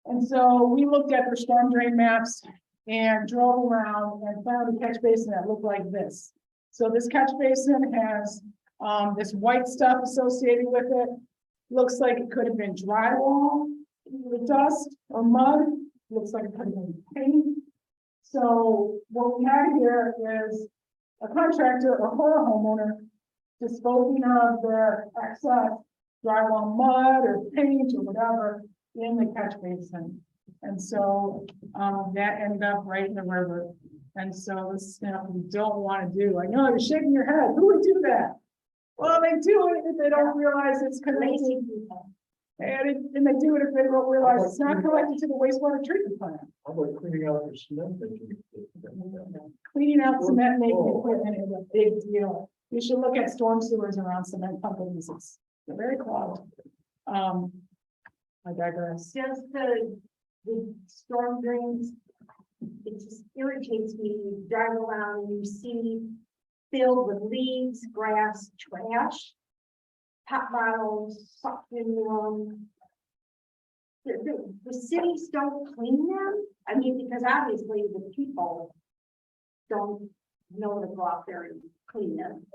And so we looked at their storm drain maps and drove around and found a catch basin that looked like this. So this catch basin has this white stuff associated with it. Looks like it could have been drywall with dust or mud. Looks like it could have been paint. So what we have here is a contractor or homeowner disposing of their excess drywall mud or paint or whatever in the catch basin. And so that ended up right in the river. And so this is stuff we don't want to do. I know you're shaking your head. Who would do that? Well, they do it if they don't realize it's connected. And they do it if they don't realize it's not connected to the wastewater treatment plant. How about cleaning out your cement making? Cleaning out cement making equipment is a big deal. You should look at storm sewers around cement companies. It's very clogged. I digress. Just the storm drains, it just irritates me. You drive around and you see filled with leaves, grass, trash, pop bottles, sucked into them. The cities don't clean them. I mean, because obviously the people don't know to go out there and clean them.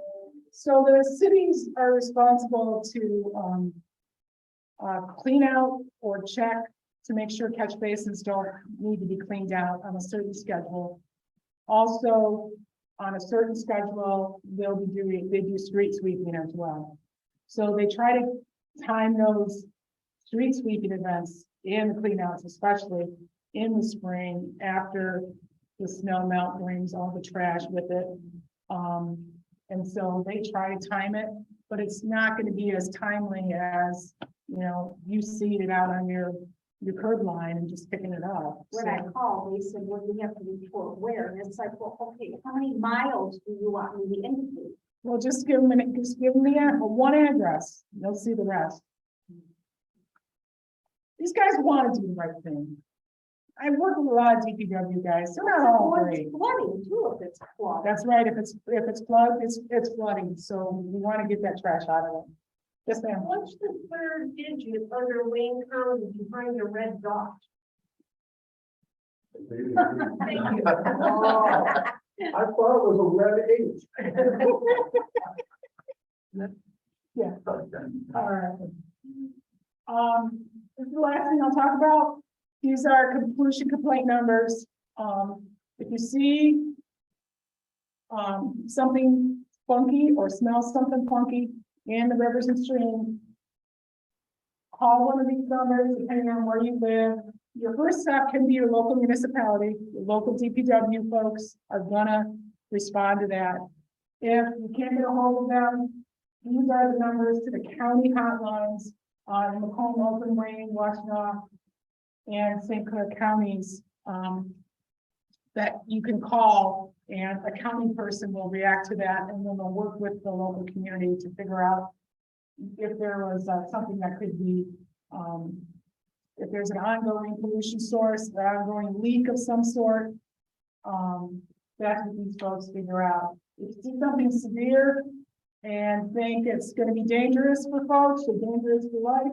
So the cities are responsible to clean out or check to make sure catch basins don't need to be cleaned out on a certain schedule. Also, on a certain schedule, they do street sweeping as well. So they try to time those street sweeping events and the cleanouts, especially in the spring after the snow melt brings all the trash with it. And so they try to time it, but it's not going to be as timely as, you know, you seed it out on your curb line and just picking it up. When I called, they said, well, you have to report where, and it's like, well, okay, how many miles do you want me to indicate? Well, just give them the one address. They'll see the rest. These guys want to do the right thing. I work with a lot of DPW guys, they're not all great. Flooding too, if it's flooding. That's right, if it's plugged, it's flooding, so we want to get that trash out of it. Yes, ma'am. What's the third digit under Wayne County behind the red dot? Thank you. I thought it was 11H. Yeah. All right. This is the last thing I'll talk about. These are pollution complaint numbers. If you see something funky or smell something funky in the rivers and streams, call one of these numbers, depending on where you live. Your first step can be your local municipality. Your local DPW folks are gonna respond to that. If you can't get a hold of them, these are the numbers to the county hotlines on Macomb, Oakland, Wayne, Washtenaw, and St. Clair counties that you can call, and a county person will react to that, and then they'll work with the local community to figure out if there was something that could be, if there's an ongoing pollution source, an ongoing leak of some sort. That's what these folks figure out. If you see something severe and think it's going to be dangerous for folks or dangerous for life,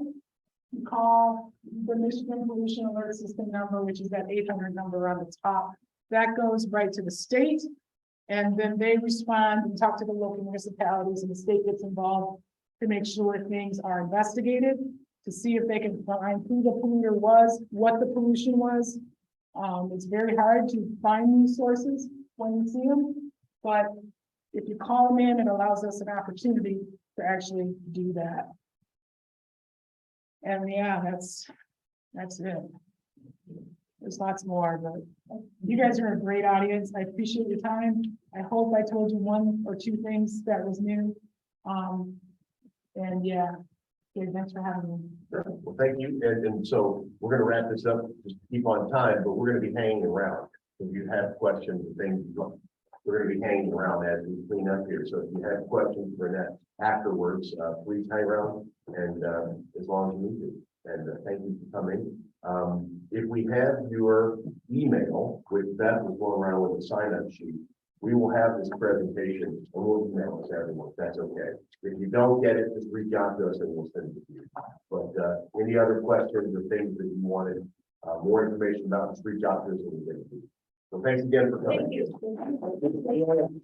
you call the Michigan Pollution Alert System number, which is that 800 number on the top. That goes right to the state, and then they respond and talk to the local municipalities, and the state gets involved to make sure things are investigated, to see if they can find who the polluter was, what the pollution was. It's very hard to find these sources when you see them, but if you call them in, it allows us an opportunity to actually do that. And yeah, that's it. There's lots more, but you guys are a great audience. I appreciate your time. I hope I told you one or two things that was new. And yeah, okay, thanks for having me. Sure. Well, thank you. And so we're going to wrap this up, just to keep on time, but we're going to be hanging around. If you have questions and things, we're going to be hanging around as we clean up here. So if you have questions for that afterwards, please hang around, and as long as you need to. And thank you for coming. If we have your email, which that was going around with the sign-up sheet, we will have this presentation and we'll email it to everyone. That's okay. If you don't get it, just reach out to us and we'll send it to you. But any other questions or things that you wanted more information about, just reach out to us and we'll get it to you. So thanks again for coming. Thank you.